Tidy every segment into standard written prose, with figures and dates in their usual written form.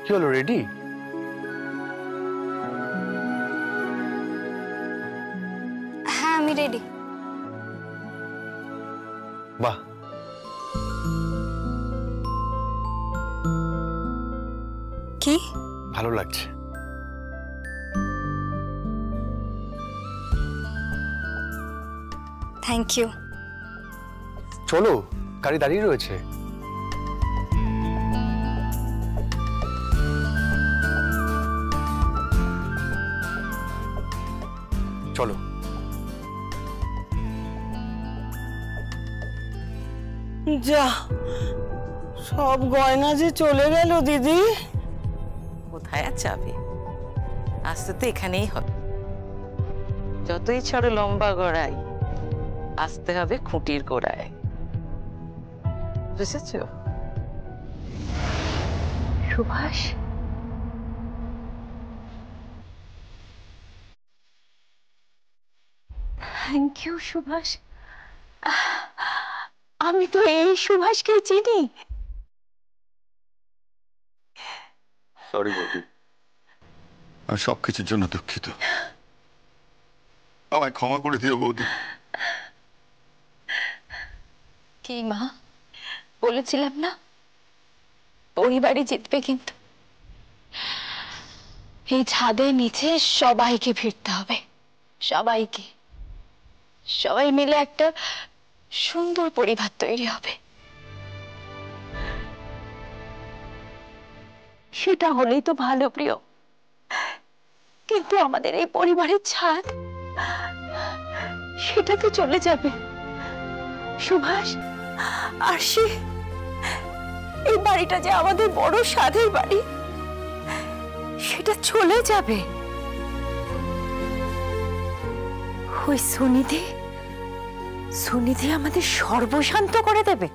কি হলো, রেডি? হ্যাঁ আমি রেডি। বাহ, কি ভালো লাগছে। Thank you. চলো, গাড়ি দাঁড়িয়ে রয়েছে। চলো। যা, সব গয়না যে চলে গেল দিদি। কোথায় আর যাবে, আসতে তো এখানেই হবে। যতই ছাড়ো লম্বা গড়াই, আসতে হবে খুঁটির গোড়ায়। বুঝেছ? Subhash, thank you Subhash. আমি তো এই সুভাষকে চিনি। সরি বৌদি, আমি সবকিছুর জন্য দুঃখিত। আমায় ক্ষমা করে দিও বৌদি। কি মা, বলেছিলাম না পরিবারই জিতবে, কিন্তু এই ছাদের নিচে সবাইকে ফিরতে হবে, সবাইকে। সবাই মিলে একটা সুন্দর পরিবার তৈরি হবে। সেটা হলেই তো ভালো প্রিয়, কিন্তু আমাদের এই পরিবারের ছাদ সেটা তো চলে যাবে সুভাষ। আর সে এই বাড়িটা যে আমাদের বড় স্বাদের বাড়ি, সেটা চলে যাবে। ওই সুনিধি আমাদের সর্বশান্ত করে দেবে।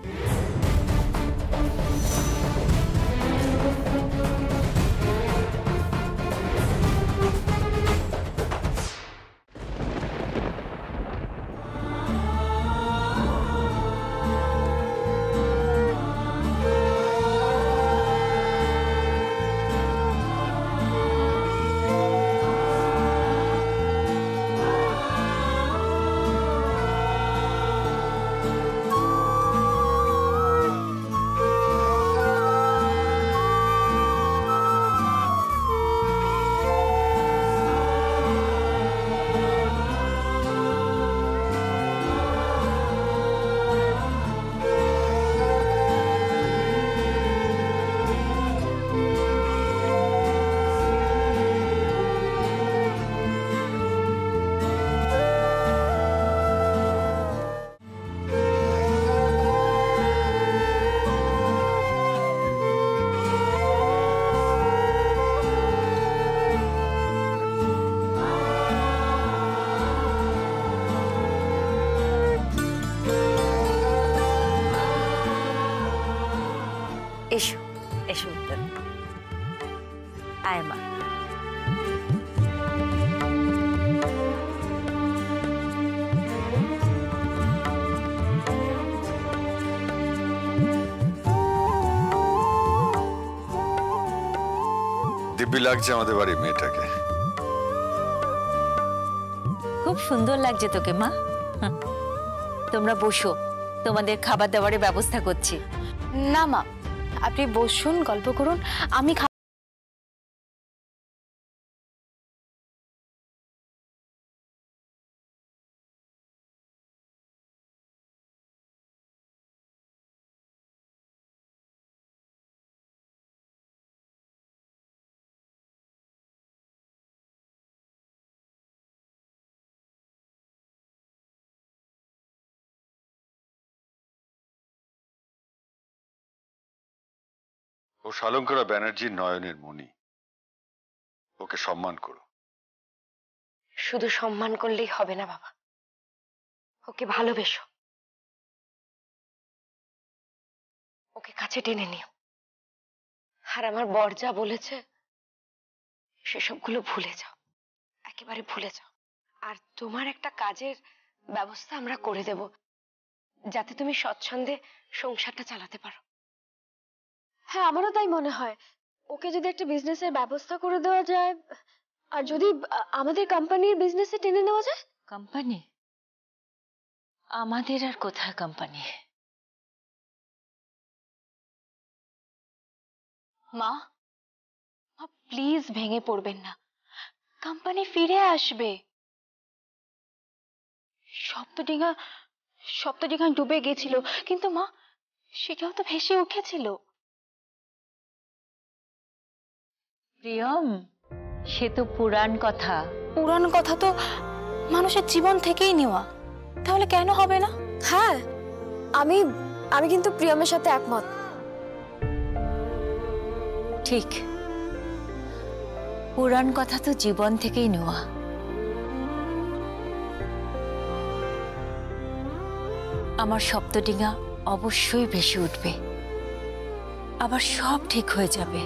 এসো এসো, আয় মা। দিব্যি লাগছে আমাদের বাড়ির মেয়েটাকে। খুব সুন্দর লাগছে তোকে মা। তোমরা বসো, তোমাদের খাবার দাবারের ব্যবস্থা করছি। না মা, আপনি বসুন, গল্প করুন, আমি ও শালঙ্করা ব্যানার্জির নয়নের মণি, ওকে সম্মান করো। শুধু সম্মান করলেই হবে না বাবা, ওকে ভালোবেসো, ওকে কাছে টেনে নিও। আর আমার বর যা বলেছে সেসবগুলো ভুলে যাও, একেবারে ভুলে যাও। আর তোমার একটা কাজের ব্যবস্থা আমরা করে দেব, যাতে তুমি স্বচ্ছন্দে সংসারটা চালাতে পারো। হ্যাঁ আমারও তাই মনে হয়, ওকে যদি একটা বিজনেসের ব্যবস্থা করে দেওয়া যায়, আর যদি আমাদের কোম্পানির বিজনেসে টেনে নেওয়া যায়। কোম্পানি? আমাদের আর কোথায় কোম্পানি? মা, প্লিজ ভেঙে পড়বেন না, কোম্পানি ফিরে আসবে। সপ্তডিঙা ডুবে গেছিল, কিন্তু মা সেটাও তো ভেসে উঠেছিল। প্রিয়ম, সে তো পুরাণ কথা। পুরান কথা তো মানুষের জীবন থেকেই নেওয়া, তাহলে কেন হবে না? হ্যাঁ, আমি কিন্তু প্রিয়মের সাথে একমত। ঠিক, পুরাণ কথা তো জীবন থেকেই নেওয়া। আমার সপ্তডিঙা অবশ্যই ভেসে উঠবে, আবার সব ঠিক হয়ে যাবে।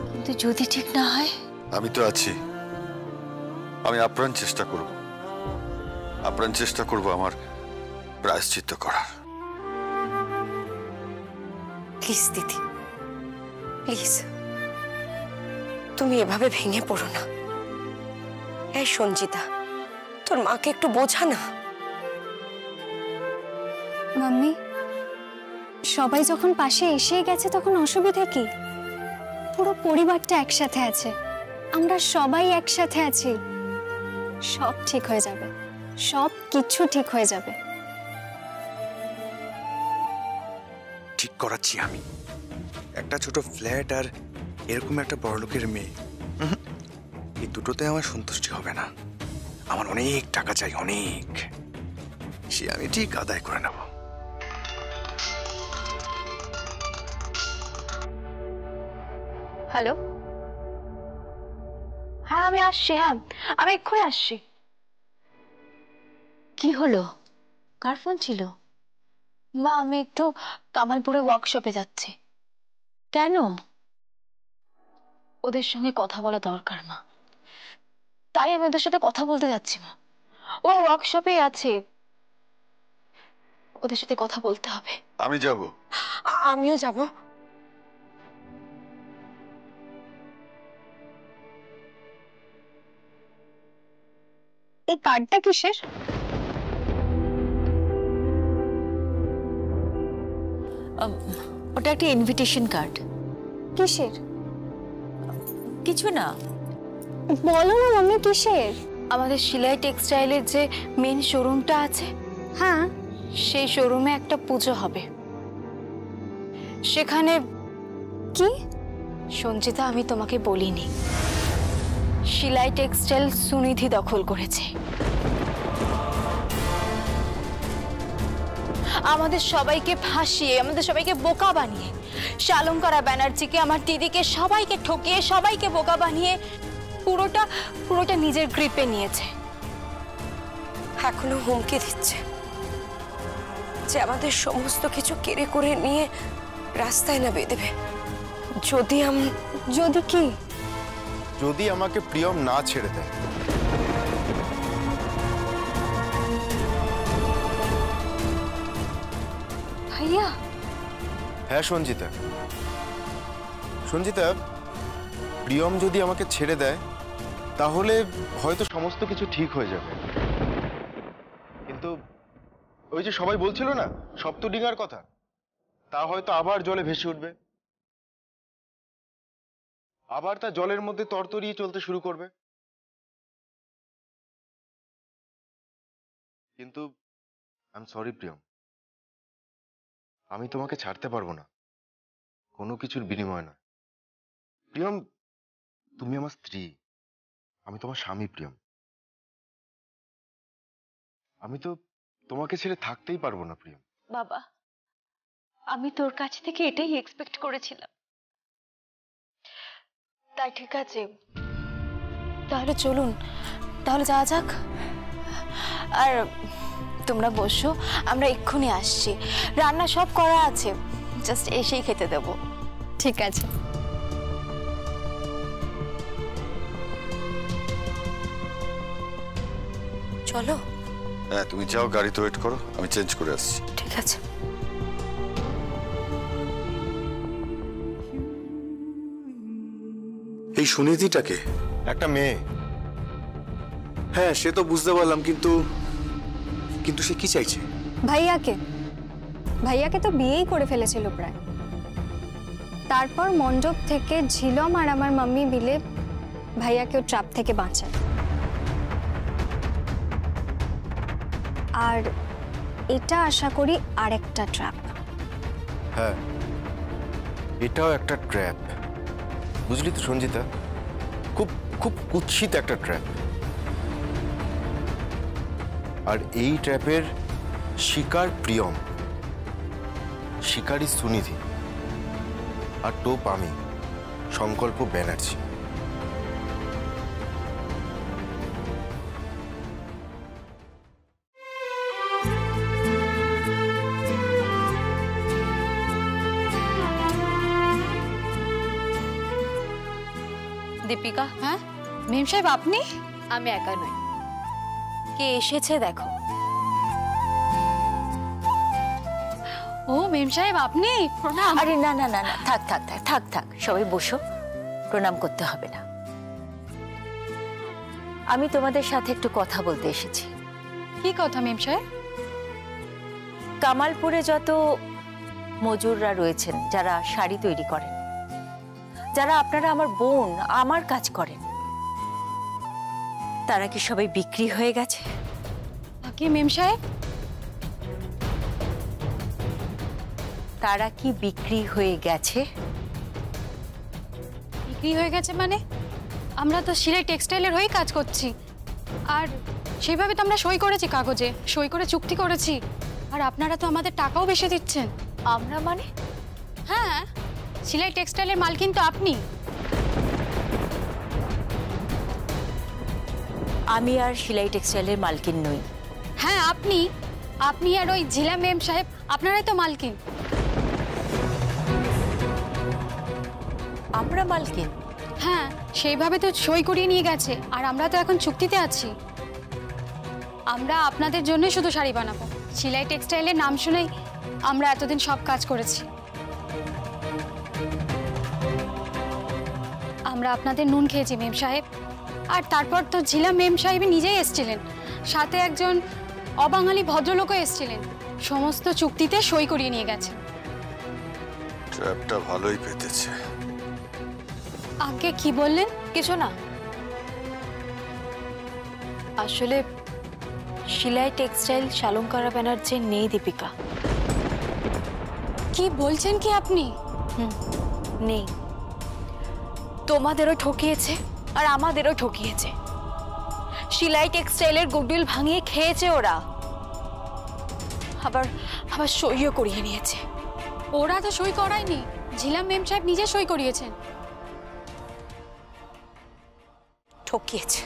কিন্তু যদি ঠিক না হয়? আমি তো আছি, আমি আপ্রাণ চেষ্টা করব আমার প্রায়শ্চিত্ত করার। প্লিজ দিদি, প্লিজ তুমি এভাবে ভেঙে পড়ো না। এই সঞ্জিতা, তোর মাকে একটু বোঝা না। মাম্মি, সবাই যখন পাশে এসে গেছে তখন অসুবিধা কি? পুরো পরিবারটা একসাথে আছে, আমরা সবাই একসাথে আছি। সব ঠিক হয়ে যাবে, সব কিছু ঠিক হয়ে যাবে। ঠিক করাচ্ছি আমি। একটা ছোট ফ্ল্যাট আর এরকম একটা বড়লোকের মেয়ে, এই দুটোতে আমার সন্তুষ্টি হবে না। আমার অনেক টাকা চাই, অনেক। সে আমি ঠিক আদায় করে নেব। হ্যালো, হ্যাঁ আমি আসছি, হ্যাঁ আমি এক্ষুনি আসছি। কি হলো? কার ফোন ছিল? মা, আমি একটু কামালপুরে ওয়ার্কশপে যাচ্ছি। কেন? ওদের সঙ্গে কথা বলা দরকার মা, তাই আমি ওদের সাথে কথা বলতে যাচ্ছি। মা, ও ওয়ার্কশপে আছে, ওদের সাথে কথা বলতে হবে। আমি যাব। আমিও যাব। এই কার্ডটা কিসের? ওটা একটা ইনভিটেশন কার্ড। কিসের? কিছু না। বলো না মাম্মি, কিসের? আমাদের সিলাই টেক্সটাইলের যে মেন শোরুমটা আছে, হ্যাঁ, সেই শোরুমে একটা পুজো হবে। সেখানে কি? সঞ্চিতা, আমি তোমাকে বলিনি, সিলাই টেক্সটাইল সুনিধি দখল করেছে। আমাদের সবাইকে ফাঁসিয়ে, আমাদের সবাইকে বোকা বানিয়ে, শালঙ্কারা ব্যানার্জিকে, আমার দিদিকে, সবাইকে ঠকিয়ে, সবাইকে বোকা বানিয়ে পুরোটা নিজের গ্রিপে নিয়েছে। এখনো হুমকি দিচ্ছে যে আমাদের সমস্ত কিছু কেড়ে করে নিয়ে রাস্তায় না বেঁধেবে যদি কি? যদি আমাকে প্রিয়ম না ছেড়ে দেয়। ভাইয়া, হ্যাঁ সঞ্জিতা, প্রিয়ম যদি আমাকে ছেড়ে দেয় তাহলে হয়তো সমস্ত কিছু ঠিক হয়ে যাবে। কিন্তু ওই যে সবাই বলছিল না সপ্তডিঙার কথা, তা হয়তো আবার জলে ভেসে উঠবে, আবার তা জলের মধ্যে তরতরিয়ে চলতে শুরু করবে। কিন্তু আই এম সরি প্রিয়ম, আমি তোমাকে ছাড়তে পারবো না কোনো কিছুর বিনিময় না। প্রিয়ম, তুমি আমার স্ত্রী, আমি তোমার স্বামী। প্রিয়ম, আমি তো তোমাকে ছেড়ে থাকতেই পারবো না। প্রিয়ম বাবা, আমি তোর কাছ থেকে এটাই এক্সপেক্ট করেছিলাম। তাই ঠিক আছে, তাহলে চলুন, তাহলে যাওয়া যাক। আর তোমরা বসো, আমরা এক্ষুনি আসছি। রান্না সব করা আছে, জাস্ট এসেই খেতে দেবো। ঠিক আছে। চলো। হ্যাঁ, তুমি যাও, গাড়িতে ওয়েট করো, আমি চেঞ্জ করে আসছি। ঠিক আছে। এই সুনীতিটাকে? একটা মেয়ে। হ্যাঁ, সে তো বুঝতে পারলাম, কিন্তু কিন্তু সে কি চাইছে? ভাইয়াকে ভাইয়াকে তো বিয়েই করে ফেলেছিল প্রায়। তারপর মণ্ডপ থেকে ঝিলম আর আমার মাম্মি মিলে ভাইয়াকে ও ট্র্যাপ থেকে বাঁচায়। আর এটা আশা করি আরেকটা ট্র্যাপ। হ্যাঁ, এটাও একটা ট্র্যাপ। বুঝলি তো সঞ্জিতা, খুব খুব কুৎসিত একটা ট্র্যাপ। আর এই ট্র্যাপের শিকার প্রিয়ম, শিকারী সুনিধি, আর টোপ আমি, সংকল্প ব্যানার্জি। দীপিকা, হ্যাঁ মেম সাহেব আপনি? আমি একা নই, কে এসেছে দেখো। ও মেম সাহেব আপনি? প্রণাম। আরে না না না না, থাক থাক থাক থাক থাক, সবাই বসো, প্রণাম করতে হবে না। আমি তোমাদের সাথে একটু কথা বলতে এসেছি। কি কথা মেম সাহেব? কামালপুরে যত মজুররা রয়েছেন যারা শাড়ি তৈরি করেন, যারা আপনারা আমার বোন আমার কাজ করেন, তারা কি সবাই বিক্রি হয়ে গেছে? কি মেম সাহেব? তারা কি বিক্রি হয়ে গেছে? বিক্রি হয়ে গেছে মানে? আমরা তো সিলাই টেক্সটাইলের হয়েই কাজ করছি, আর সেইভাবে তো আমরা সই করেছি, কাগজে সই করে চুক্তি করেছি। আর আপনারা তো আমাদের টাকাও বেশি দিচ্ছেন। আমরা মানে? হ্যাঁ, সিলাই টেক্সটাইলের মালকিন তো আপনি। আমি আর সিলাই টেক্সটাইলের মালকিন নই। হ্যাঁ আপনি, আপনি আর ওই ঝিলা মেম সাহেব, আপনারাই তো মালকিন। আমরা মালকিন? হ্যাঁ, সেইভাবে তো সই করিয়ে নিয়ে গেছে, আর আমরা তো এখন চুক্তিতে আছি। আমরা আপনাদের জন্য শুধু শাড়ি বানাবো। সিলাই টেক্সটাইলের নাম শুনেই আমরা এতদিন সব কাজ করেছি। আমরা আপনাদের নুন খেয়েছি মেম সাহেব। আর তারপর তো ঝিলা মেম সাহেবই নিজেই এসেছিলেন, সাথে একজন অবাঙালি ভদ্রলোকও এসেছিলেন, সমস্ত চুক্তিতে সই করিয়ে নিয়ে গেছেন। ট্র্যাপটা ভালোই পেতেছে। আগে কি বললেন? কিছু না, আসলে সিলাই টেক্সটাইল শালঙ্কারা ব্যানার্জি নেই দীপিকা। কি বলছেন কি আপনি? নেই, তোমাদেরও ঠকিয়েছে আর আমাদেরও ঠকিয়েছে। সিলাই টেক্সটাইলের গুডউইল ভাঙিয়ে খেয়েছে ওরা, আবার আবার সইও করিয়ে নিয়েছে। ওরা তো সই করায়নি, ঝিলা মেম সাহেব নিজে সই করিয়েছেন। ঠকিয়েছে,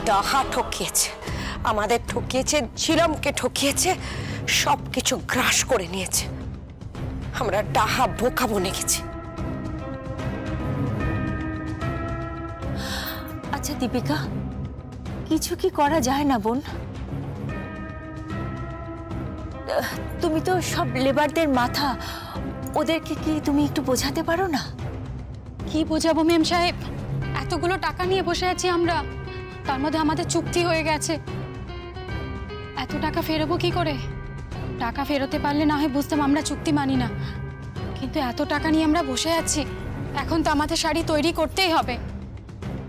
ডাহা ঠকিয়েছে, আমাদের ঠকিয়েছে, ঝিলমকে ঠকিয়েছে, সবকিছু গ্রাস করে নিয়েছে। আমরা ডাহা বোকা বনে গেছি। আচ্ছা দীপিকা, কিছু কি করা যায় না বোন? তুমি তো সব লেবারদের মাথা, ওদেরকে কি তুমি একটু বোঝাতে পারো না? কি বোঝাবো মেম সাহেব, এতগুলো টাকা নিয়ে বসে আছি আমরা, তার মধ্যে আমাদের চুক্তি হয়ে গেছে। এত টাকা ফেরবো কি করে? টাকা ফেরোতে পারলে না হয় বুঝতাম আমরা চুক্তি মানি না, কিন্তু এত টাকা নিয়ে আমরা বসে আছি। এখন তো আমাদের শাড়ি তৈরি করতেই হবে।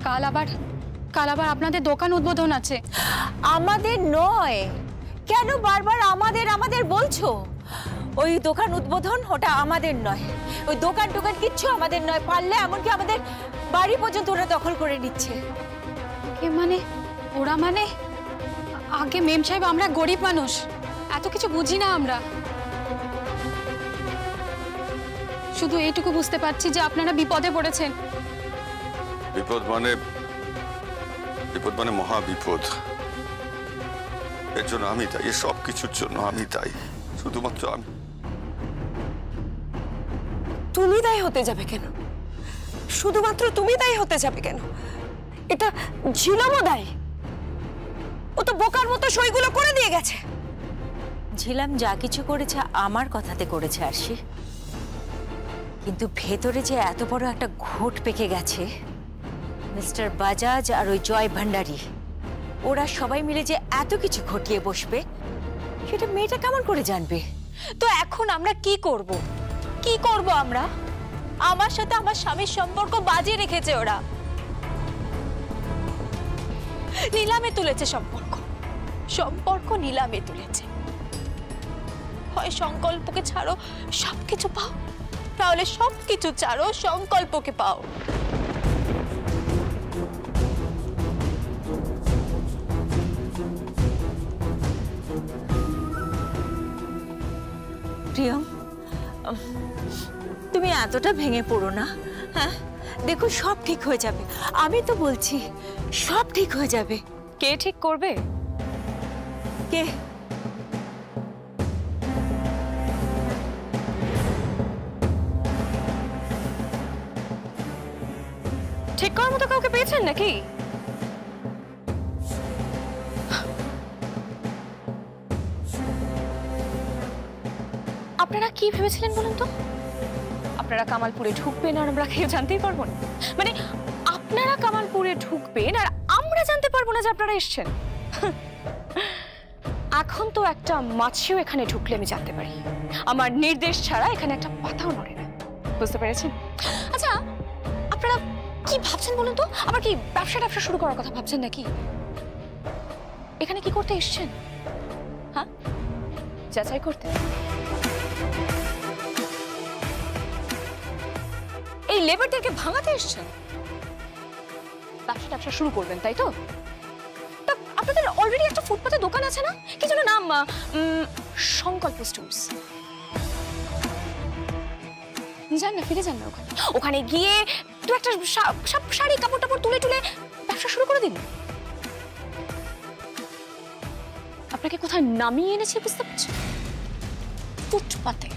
কাল আবার আপনাদের দোকান উদ্বোধন আছে। আমাদের নয়, কেন বারবার আমাদের আমাদের বলছো? ওই দোকান উদ্বোধন ওটা আমাদের নয়, ওই দোকান টোকান কিচ্ছু আমাদের নয়। পারলে এমনকি আমাদের বাড়ি পর্যন্ত ওরা দখল করে নিচ্ছে। মানে ওরা মানে? আগে মেম সাহেব, আমরা গরিব মানুষ, এত কিছু বুঝি না আমরা। শুধু এইটুকু বুঝতে পারছি যে আপনারা বিপদে পড়েছেন। বিপদ মানে মহা বিপদ। এর জন্য আমি দায়ী, এর সব কিছুর জন্য আমি দায়ী, শুধুমাত্র আমি। তুমি দায়ী হতে যাবে কেন? শুধুমাত্র তুমি দায়ী হতে যাবে কেন? এটা ঝিলমও দায়ী, ও তো বোকার মতো সইগুলো করে দিয়ে গেছে। ঝিলাম যা কিছু করেছে আমার কথাতে করেছে আরশি। কিন্তু ভেতরে যে এত বড় একটা ঘোট পেকে গেছে, মিস্টার বাজাজ আর ওই জয় ভান্ডারী ওরা সবাই মিলে যে এত কিছু ঘটিয়ে বসবে সেটা মেয়েটা কেমন করে জানবে? তো এখন আমরা কি করব? কি করব আমরা? আমার সাথে আমার স্বামীর সম্পর্ক বাজিয়ে রেখেছে ওরা, নিলামে তুলেছে সম্পর্ক, সম্পর্ক নিলামে তুলেছে। হয় সংকল্পকে ছাড়ো সবকিছু পাও, তাহলে সবকিছু ছাড়ো সংকল্পকে পাও। প্রিয়ম, তুমি এতটা ভেঙে পড়ো না। হ্যাঁ, দেখো সব ঠিক হয়ে যাবে, আমি তো বলছি সব ঠিক হয়ে যাবে। কে ঠিক করবে? কে? ঠিক করার মতো কাউকে পেয়েছেন নাকি? আপনারা কি ভেবেছিলেন বলুন তো? আপনারা কামালপুরে ঢুকবেন আর আমরা কেউ জানতেই পারবো না? মানে আপনারা কামালপুরে ঢুকবেন আর আমরা জানতে পারবো না যে আপনারা এসেছেন? এখন তো একটা মাছিও এখানে ঢুকলে আমি জানতে পারি। আমার নির্দেশ ছাড়া এখানে একটা পাতাও নড়ে না, বুঝতে পেরেছেন? আচ্ছা, আপনারা কি ভাবছেন বলুন তো? আবার কি ব্যবসা শুরু করার কথা ভাবছেন নাকি? এখানে কি করতে এসেছেন? হ্যাঁ, যাচাই করতে? এই লেবারদেরকে ভাঙাতে এসেছেন? ব্যবসা শুরু করবেন তাই তো? আপনাদের অলরেডি একটা ফুটপাতে দোকান আছে না, কি যেন নাম, সংকল্প স্টোর্স। যান না, ফিরে যান না ওখানে। ওখানে গিয়ে তো একটা সব শাড়ি কাপড় টাপড় তুলে ব্যবসা শুরু করে দিন। আপনাকে কোথায় নামিয়ে এনেছি বুঝতে পারছেন? ফুটপাতে,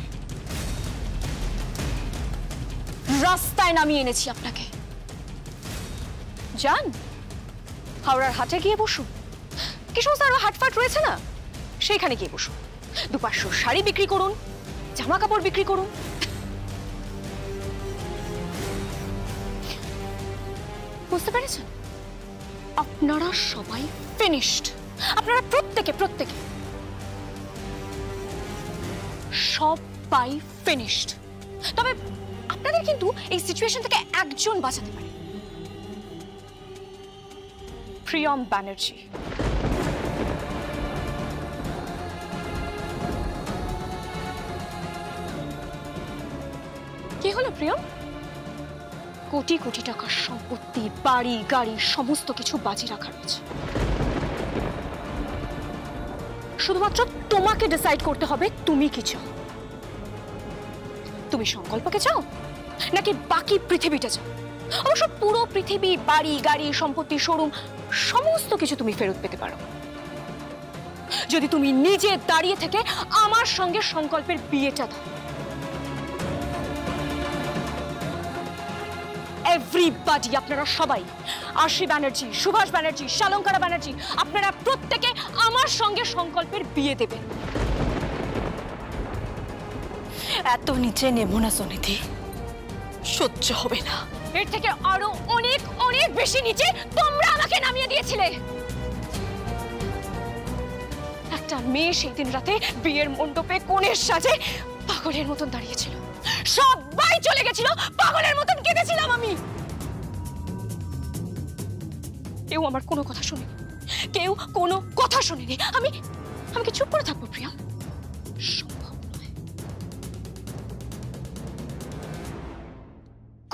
রাস্তায় নামিয়ে এনেছি আপনাকে। যান, হাওড়ার হাটে গিয়ে বসুন। কি সমস্ত আরো হাটফাট রয়েছে না, সেইখানে গিয়ে বসুন। 200 শাড়ি বিক্রি করুন, জামা কাপড় বিক্রি করুন। বুঝতে পেরেছেন? আপনারা সবাই ফিনিশড। আপনারা প্রত্যেকে সবাই ফিনিশড। তবে আপনাদের কিন্তু এই সিচুয়েশন থেকে একজন বাঁচাতে পারে, প্রিয়ম ব্যানার্জি। কি হলো প্রিয়ম? কোটি কোটি টাকার সম্পত্তি, বাড়ি গাড়ি সমস্ত কিছু বাজি রাখা রয়েছে। শুধুমাত্র তোমাকে ডিসাইড করতে হবে তুমি কি চাও। তুমি সংকল্পকে চাও নাকি বাকি পৃথিবীটা চাও? অবশ্য পুরো পৃথিবী, বাড়ি গাড়ি সম্পত্তি, শোরুম সমস্ত কিছু তুমি ফেরত পেতে পারো যদি তুমি নিজে দাঁড়িয়ে থেকে আমার সঙ্গে সংকল্পের বিয়েটা দাও। এভরিবডি, আপনারা সবাই, আশি ব্যানার্জি, সুভাষ ব্যানার্জি, শালঙ্কারা ব্যানার্জি, আপনারা প্রত্যেকে আমার সঙ্গে সংকল্পের বিয়ে দেবেন। এত নিচে নেমো না সুনিধি, সহ্য হবে না। এর থেকে আরো অনেক অনেক বেশি নিচে তোমরা আমাকে নামিয়ে দিয়েছিলে। একটা মেয়ে সেই দিন রাতে বিয়ের মণ্ডপে কোণের সাজে পাগলের মতন দাঁড়িয়েছিল, সবাই চলে গেছিল, পাগলের মতন কেঁদেছিলাম আমি। কেউ আমার কোনো কথা শুনেনি, কেউ কোনো কথা শুনেনি। আমি কি চুপ করে থাকবো প্রিয়া? সম্ভব নয়,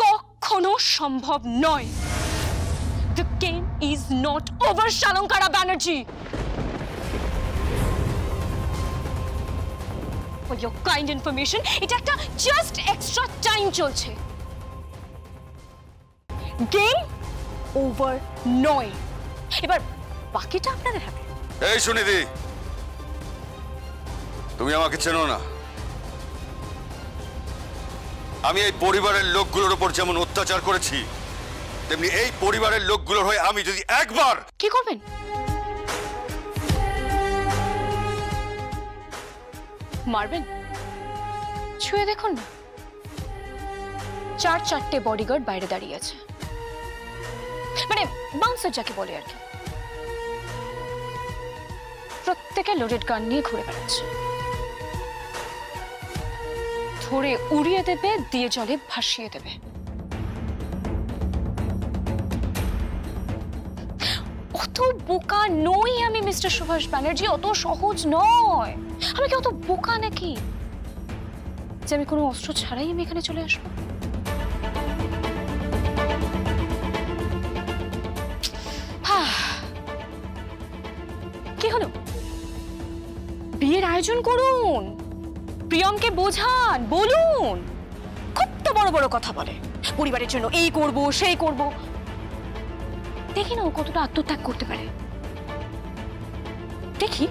কখনো সম্ভব নয়। The game is not over, শালঙ্কারা Banerjee. For your kind information, এটা একটা জাস্ট এক্সট্রা টাইম চলছে, গেম ওভার নয়। এবার বাকিটা আপনাদের হাতে। এই সুনিধি, তুমি আমাকে চেনো না। আমি এই পরিবারের লোকগুলোর উপর যেমন অত্যাচার করেছি, তেমনি এই পরিবারের লোকগুলোর হয়ে আমি যদি একবার... কি করবেন? মারবেন? ছুঁয়ে দেখুন না, 4-4টে বডিগার্ড বাইরে দাঁড়িয়ে আছে, মানে বাউন্সার যাকে বলে আর কি। প্রত্যেকে লোডেড গান নিয়ে ঘুরে বেড়াচ্ছে, ধরে উড়িয়ে দেবে, দিয়ে জলে ভাসিয়ে দেবে। অত বোকা নই আমি মিস্টার সুভাষ ব্যানার্জি, অত সহজ নয়। আমি কি অত বোকা নাকি যে আমি কোনো অস্ত্র ছাড়াই আমি এখানে চলে আসবো? কি হলো? বিয়ের আয়োজন করুন, প্রিয়মকে বোঝান, বলুন। খুব তো বড় বড় কথা বলে, পরিবারের জন্য এই করব সেই করব। দেখি না ও কতটা আত্মত্যাগ করতে পারে, দেখি।